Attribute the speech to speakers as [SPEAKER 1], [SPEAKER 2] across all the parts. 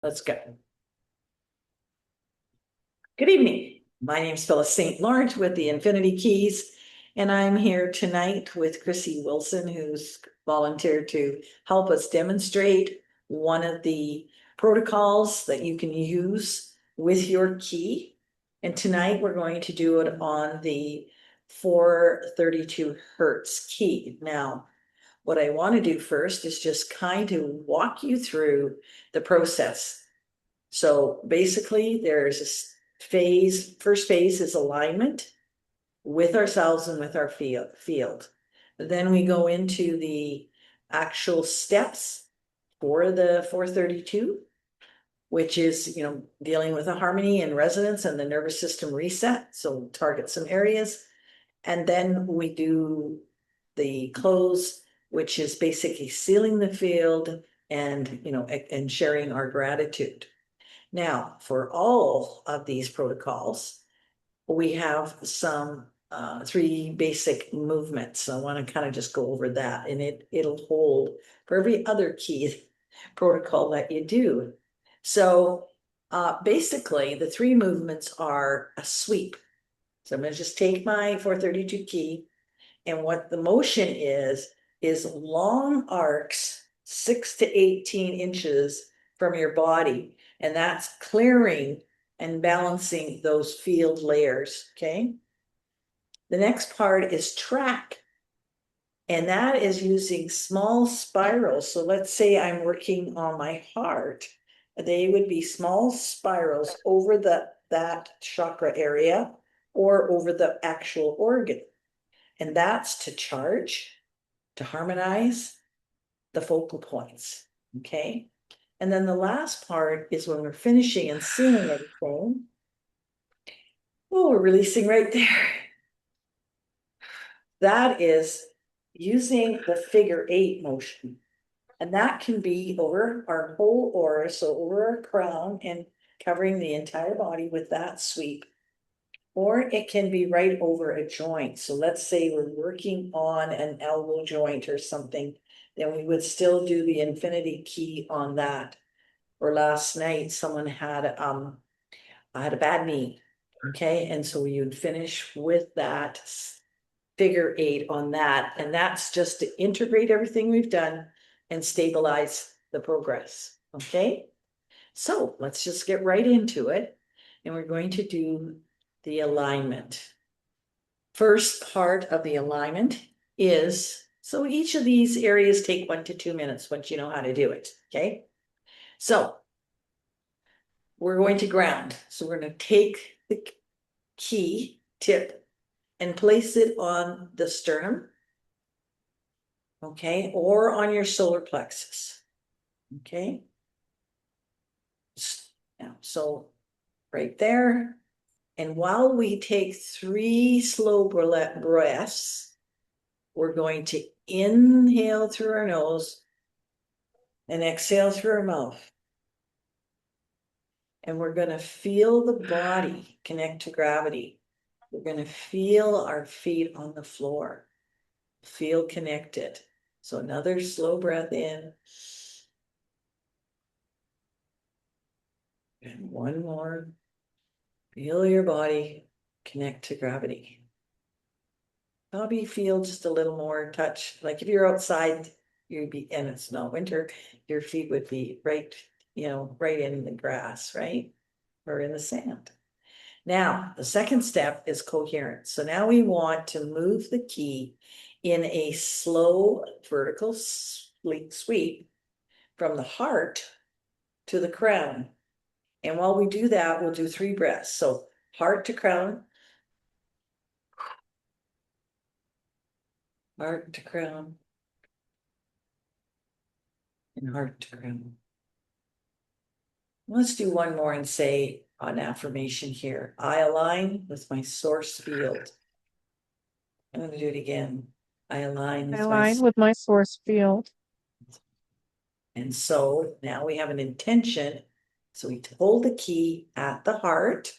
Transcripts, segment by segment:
[SPEAKER 1] Let's go. Good evening. My name is Phyllis St. Laurent with the Infinity Keys, and I'm here tonight with Chrissy Wilson, who's volunteered to help us demonstrate one of the protocols that you can use with your key. And tonight we're going to do it on the 432 Hertz key. Now, what I want to do first is just kind of walk you through the process. So basically, there's a phase. First phase is alignment with ourselves and with our field. Then we go into the actual steps for the 432, which is, dealing with a harmony and resonance and the nervous system reset. So target some areas. And then we do the close, which is basically sealing the field and, and sharing our gratitude. Now, for all of these protocols, we have some three basic movements. I want to kind of just go over that, and it'll hold for every other key protocol that you do. So basically, the three movements are a sweep. So I'm going to just take my 432 key, and what the motion is long arcs, 6 to 18 inches from your body. And that's clearing and balancing those field layers, okay? The next part is track. And that is using small spirals. So let's say I'm working on my heart. They would be small spirals over that chakra area or over the actual organ. And that's to charge, to harmonize the focal points, okay? And then the last part is when we're finishing and sealing everything. Oh, we're releasing right there. That is using the figure-8 motion. And that can be over our whole aura, so over our crown and covering the entire body with that sweep. Or it can be right over a joint. So let's say we're working on an elbow joint or something, then we would still do the infinity key on that. Or last night, someone had I had a bad knee. Okay, and so you'd finish with that figure-8 on that, and that's just to integrate everything we've done and stabilize the progress. Okay, so let's just get right into it, and we're going to do the alignment. First part of the alignment is, so each of these areas take 1 to 2 minutes once you know how to do it. Okay, so we're going to ground. So we're going to take the key tip and place it on the sternum, okay, or on your solar plexus, okay. Now, so right there. And while we take 3 slow breaths, we're going to inhale through our nose and exhale through our mouth. And we're going to feel the body connect to gravity. We're going to feel our feet on the floor. Feel connected. So another slow breath in. And one more. Feel your body connect to gravity. Probably feel just a little more touch. Like if you're outside, you'd be, and it's not winter, your feet would be right, right in the grass, right? Or in the sand. Now, the second step is coherence. So now we want to move the key in a slow vertical sweep from the heart to the crown. And while we do that, we'll do 3 breaths. So heart to crown, heart to crown, and heart to crown. Let's do one more and say an affirmation here. I align with my source field. I'm going to do it again. I align
[SPEAKER 2] I
[SPEAKER 1] with my,
[SPEAKER 2] align with my source field.
[SPEAKER 1] and so now we have an intention. So we hold the key at the heart,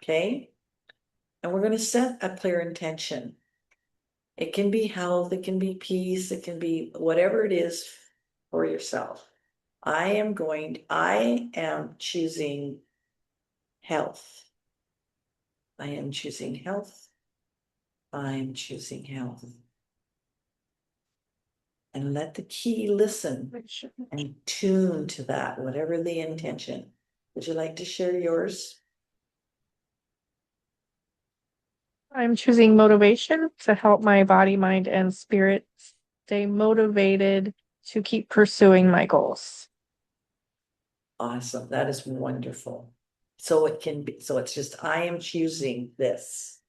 [SPEAKER 1] okay? And we're going to set a clear intention. It can be health, it can be peace, it can be whatever it is for yourself. I am choosing health. I am choosing health. I'm choosing health. And let the key listen and tune to that, whatever the intention. Would you like to share yours?
[SPEAKER 2] I'm choosing motivation to help my body, mind, and spirit stay motivated to keep pursuing my goals.
[SPEAKER 1] Awesome. That is wonderful. So it can be, so it's just, I am choosing this.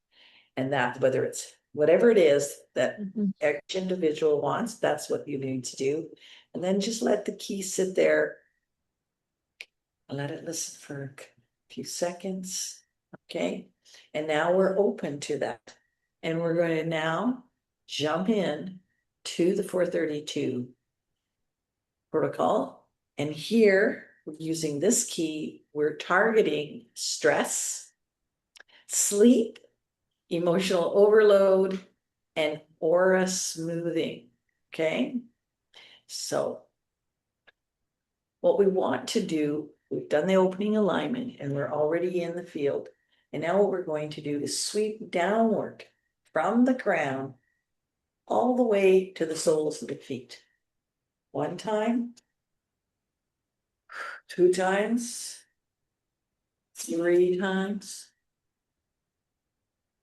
[SPEAKER 1] And that, whether it's whatever it is that each individual wants, that's what you need to do. And then just let the key sit there and let it listen for a few seconds. Okay. And now we're open to that. And we're going to now jump in to the 432 protocol. And here, using this key, we're targeting stress, sleep, emotional overload, and aura smoothing. Okay. So what we want to do, we've done the opening alignment and we're already in the field. And now what we're going to do is sweep downward from the crown all the way to the soles of the feet. One time, two times, three times.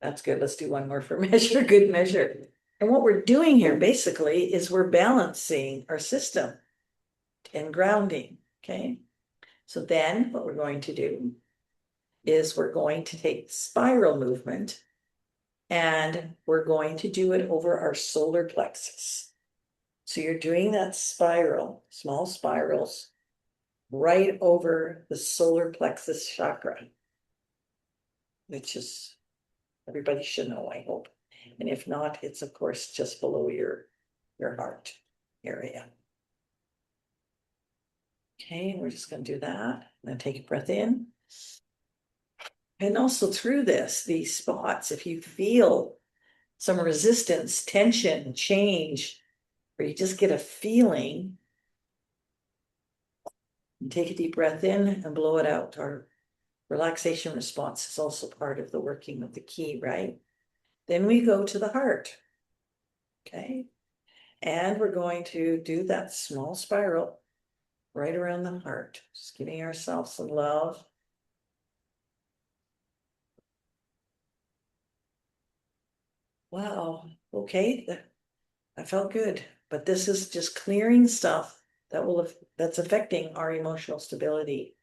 [SPEAKER 1] That's good. Let's do one more for measure, good measure. And what we're doing here basically is we're balancing our system and grounding. Okay. So then what we're going to do is we're going to take spiral movement and we're going to do it over our solar plexus. So you're doing that spiral, small spirals, right over the solar plexus chakra, which is, everybody should know, I hope. And if not, it's of course just below your heart area. Okay, we're just going to do that. Then take a breath in. And also through this, these spots, if you feel some resistance, tension, change, or you just get a feeling, take a deep breath in and blow it out. Our relaxation response is also part of the working of the key, right? Then we go to the heart. Okay. And we're going to do that small spiral right around the heart, just giving ourselves some love. Wow. Okay. That felt good. But this is just clearing stuff that's affecting our emotional stability.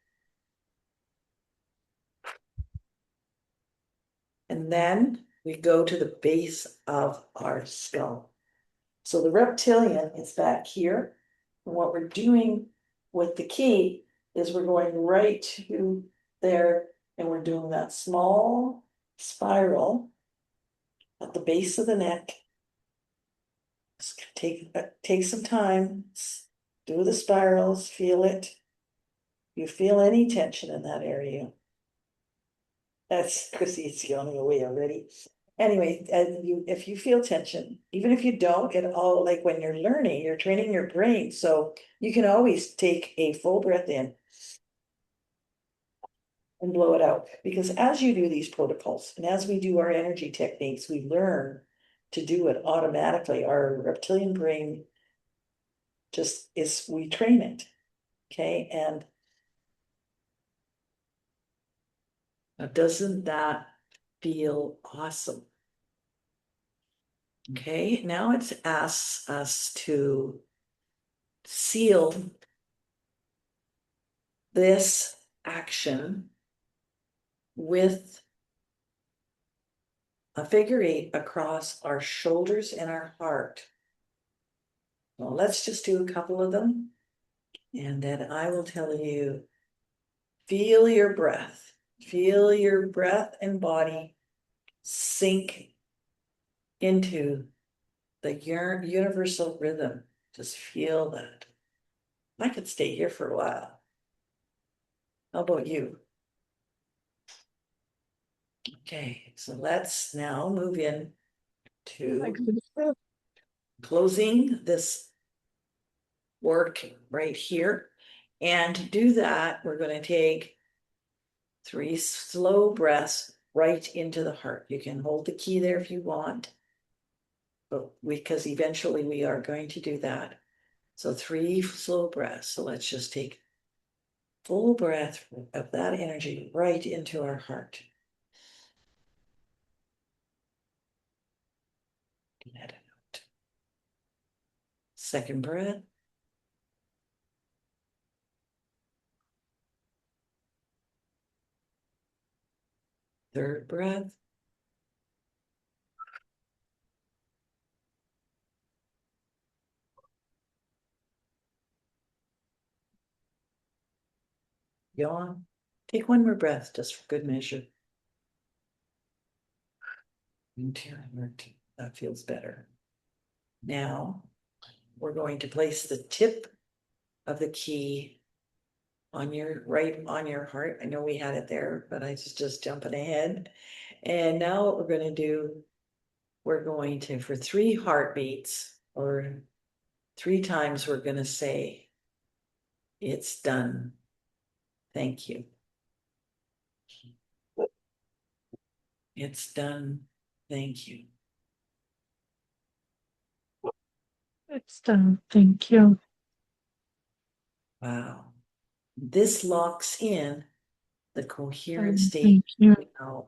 [SPEAKER 1] And then we go to the base of our skull. So the reptilian is back here. And what we're doing with the key is we're going right to there and we're doing that small spiral at the base of the neck. Just take some time, do the spirals, feel it. You feel any tension in that area. That's Chrissy, it's going away already. Anyway, if you feel tension, even if you don't, it all, like when you're learning, you're training your brain. So you can always take a full breath in and blow it out. Because as you do these protocols and as we do our energy techniques, we learn to do it automatically. Our reptilian brain just is, we train it. Okay. And now doesn't that feel awesome? Okay, now it asks us to seal this action with a figure 8 across our shoulders and our heart. Well, let's just do a couple of them, and then I will tell you, feel your breath. Feel your breath and body sink into the universal rhythm. Just feel that. I could stay here for a while. How about you? Okay, so let's now move in to closing this work right here. And to do that, we're going to take 3 slow breaths right into the heart. You can hold the key there if you want, but because eventually we are going to do that. So 3 slow breaths. So let's just take full breath of that energy right into our heart. Let it out. Second breath. Third breath. Yawn. Take one more breath just for good measure. That feels better. Now we're going to place the tip of the key on your heart. I know we had it there, but I was just jumping ahead. And now what we're going to do, we're going to, for 3 heartbeats or 3 times, we're going to say, "It's done. Thank you. It's done. Thank you."
[SPEAKER 2] It's done. Thank you.
[SPEAKER 1] Wow. This locks in the coherent state.
[SPEAKER 2] Thank you.
[SPEAKER 1] Now,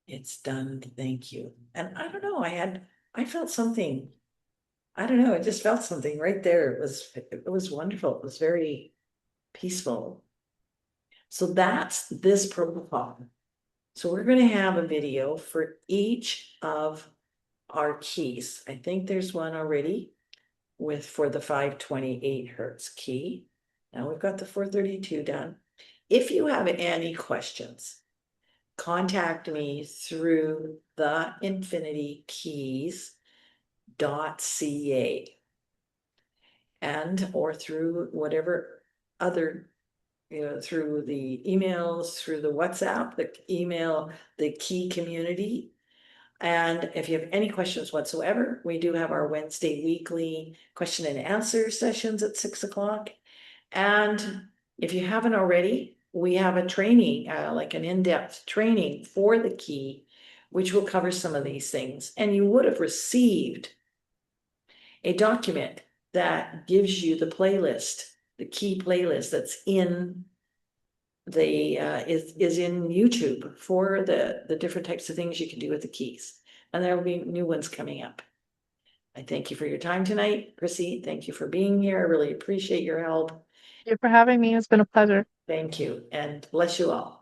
[SPEAKER 1] it's done. Thank you. And I don't know, I felt something. I don't know, I just felt something right there. It was wonderful. It was very peaceful. So that's this protocol. So we're going to have a video for each of our keys. I think there's one already for the 528 Hertz key. Now we've got the 432 done. If you have any questions, contact me through the infinitykeys.ca and or through whatever other, through the emails, through the WhatsApp, the email, the key community. And if you have any questions whatsoever, we do have our Wednesday weekly question and answer sessions at 6 o'clock. And if you haven't already, we have a training, like an in-depth training for the key, which will cover some of these things. And you would have received a document that gives you the playlist, the key playlist that's in the is in YouTube for the different types of things you can do with the keys. And there will be new ones coming up. I thank you for your time tonight, Chrissy. Thank you for being here. I really appreciate your help.
[SPEAKER 2] Thank you for having me. It's been a pleasure.
[SPEAKER 1] Thank you, and bless you all.